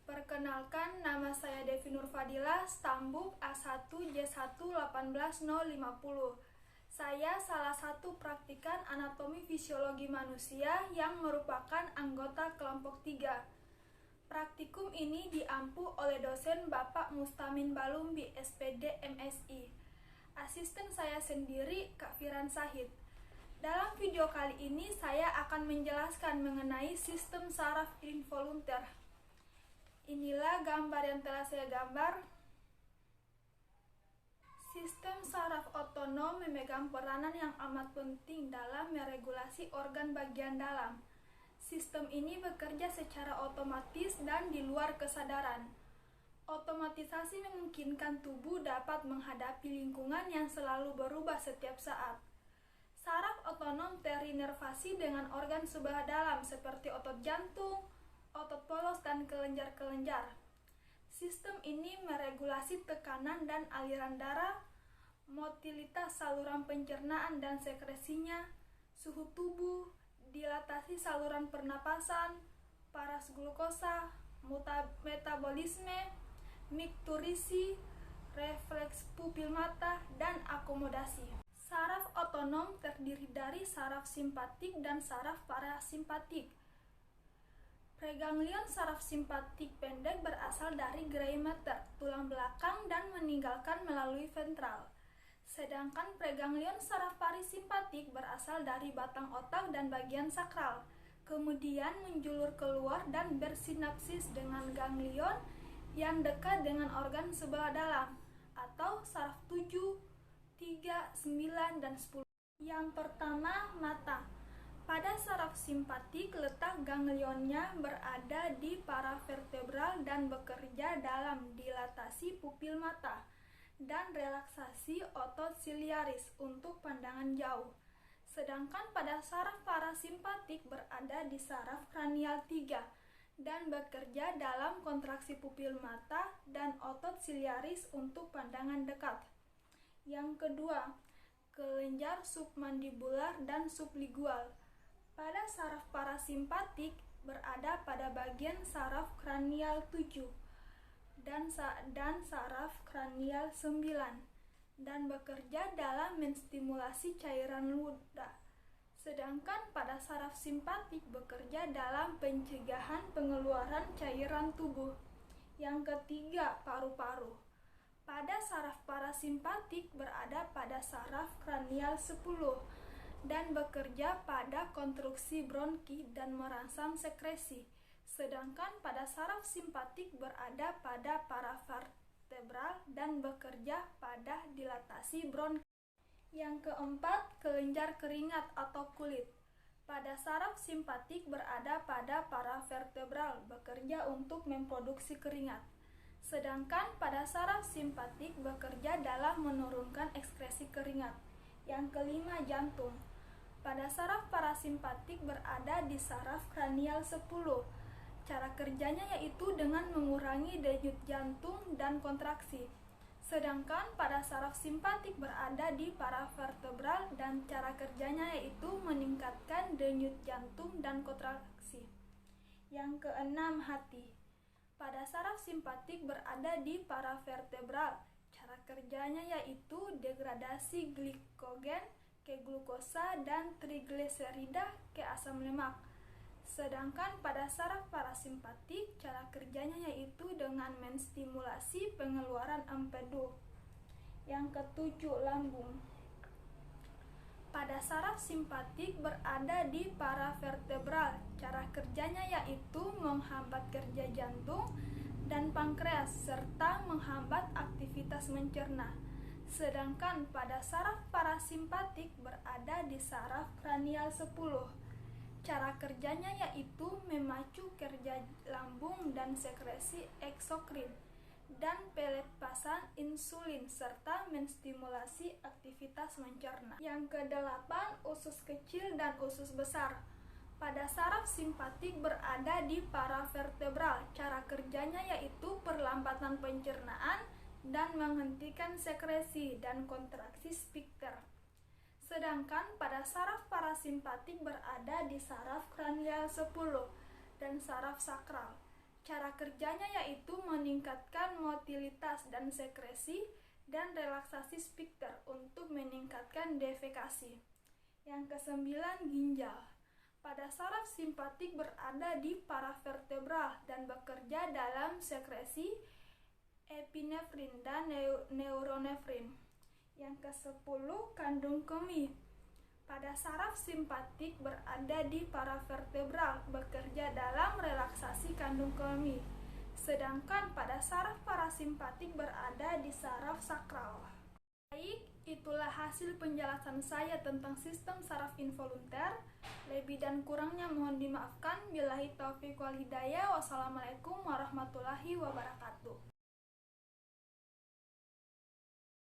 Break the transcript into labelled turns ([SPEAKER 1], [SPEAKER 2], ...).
[SPEAKER 1] Perkenalkan, nama saya Devi Nurfadilah, Stambuk A1J1 18050. Saya salah satu praktikan anatomi fisiologi manusia yang merupakan anggota kelompok 3. Praktikum ini diampu oleh dosen Bapak Mustamin Balumbi, SPD MSI. Asisten saya sendiri, Kak Firan Sahid. Dalam video kali ini saya akan menjelaskan mengenai sistem saraf involunter. Inilah gambar yang telah saya gambar. Sistem saraf otonom memegang peranan yang amat penting dalam meregulasi organ bagian dalam. Sistem ini bekerja secara otomatis dan di luar kesadaran. Otomatisasi memungkinkan tubuh dapat menghadapi lingkungan yang selalu berubah setiap saat. Saraf otonom terinervasi dengan organ sebelah dalam seperti otot jantung, otot polos, dan kelenjar-kelenjar. Sistem ini meregulasi tekanan dan aliran darah, motilitas saluran pencernaan dan sekresinya, suhu tubuh, dilatasi saluran pernapasan, paras glukosa, metabolisme, mikturisi, refleks pupil mata, dan akomodasi. Saraf otonom terdiri dari saraf simpatik dan saraf parasimpatik. Preganglion saraf simpatik pendek berasal dari gray matter, tulang belakang, dan meninggalkan melalui ventral. Sedangkan preganglion saraf parasimpatik berasal dari batang otak dan bagian sakral, kemudian menjulur keluar dan bersinapsis dengan ganglion yang dekat dengan organ sebelah dalam, atau saraf 7, 3, 9, dan 10. Yang pertama, mata. Pada saraf simpatik, letak ganglionnya berada di paravertebral dan bekerja dalam dilatasi pupil mata dan relaksasi otot siliaris untuk pandangan jauh. Sedangkan pada saraf parasimpatik berada di saraf kranial 3 dan bekerja dalam kontraksi pupil mata dan otot siliaris untuk pandangan dekat. Yang kedua, kelenjar submandibular dan sublingual. Pada saraf parasimpatik berada pada bagian saraf kranial 7 dan saraf kranial 9 dan bekerja dalam menstimulasi cairan ludah. Sedangkan pada saraf simpatik bekerja dalam pencegahan pengeluaran cairan tubuh. Yang ketiga, paru-paru. Pada saraf parasimpatik berada pada saraf kranial 10 dan bekerja pada konstruksi bronki dan merangsang sekresi. Sedangkan pada saraf simpatik berada pada paravertebral dan bekerja pada dilatasi bronki. Yang keempat, kelenjar keringat atau kulit. Pada saraf simpatik berada pada paravertebral, bekerja untuk memproduksi keringat. Sedangkan pada saraf simpatik bekerja dalam menurunkan ekskresi keringat. Yang kelima, jantung. Pada saraf parasimpatik berada di saraf kranial 10. Cara kerjanya yaitu dengan mengurangi denyut jantung dan kontraksi. Sedangkan pada saraf simpatik berada di paravertebral dan cara kerjanya yaitu meningkatkan denyut jantung dan kontraksi. Yang keenam, hati. Pada saraf simpatik berada di paravertebral. Cara kerjanya yaitu degradasi glikogen ke glukosa dan trigliserida ke asam lemak. Sedangkan pada saraf parasimpatik cara kerjanya yaitu dengan menstimulasi pengeluaran empedu. Yang ketujuh, lambung. Pada saraf simpatik berada di paravertebral. Cara kerjanya yaitu menghambat kerja jantung dan pankreas serta menghambat aktivitas mencerna. Sedangkan pada saraf parasimpatik berada di saraf kranial 10. Cara kerjanya yaitu memacu kerja lambung dan sekresi eksokrin dan pelepasan insulin serta menstimulasi aktivitas mencerna. Yang kedelapan, usus kecil dan usus besar. Pada saraf simpatik berada di paravertebral. Cara kerjanya yaitu perlambatan pencernaan dan menghentikan sekresi dan kontraksi sphinkter. Sedangkan pada saraf parasimpatik berada di saraf kranial 10 dan saraf sakral. Cara kerjanya yaitu meningkatkan motilitas dan sekresi dan relaksasi sphinkter untuk meningkatkan defekasi. Yang kesembilan, ginjal. Pada saraf simpatik berada di paravertebral dan bekerja dalam sekresi epinefrin dan neuronefrin. Yang ke-10, kandung kemih. Pada saraf simpatik berada di paravertebral, bekerja dalam relaksasi kandung kemih. Sedangkan pada saraf parasimpatik berada di saraf sakral. Baik, itulah hasil penjelasan saya tentang sistem saraf involunter. Lebih dan kurangnya mohon dimaafkan. Billahi taufiq wal hidayah. Wassalamualaikum warahmatullahi wabarakatuh.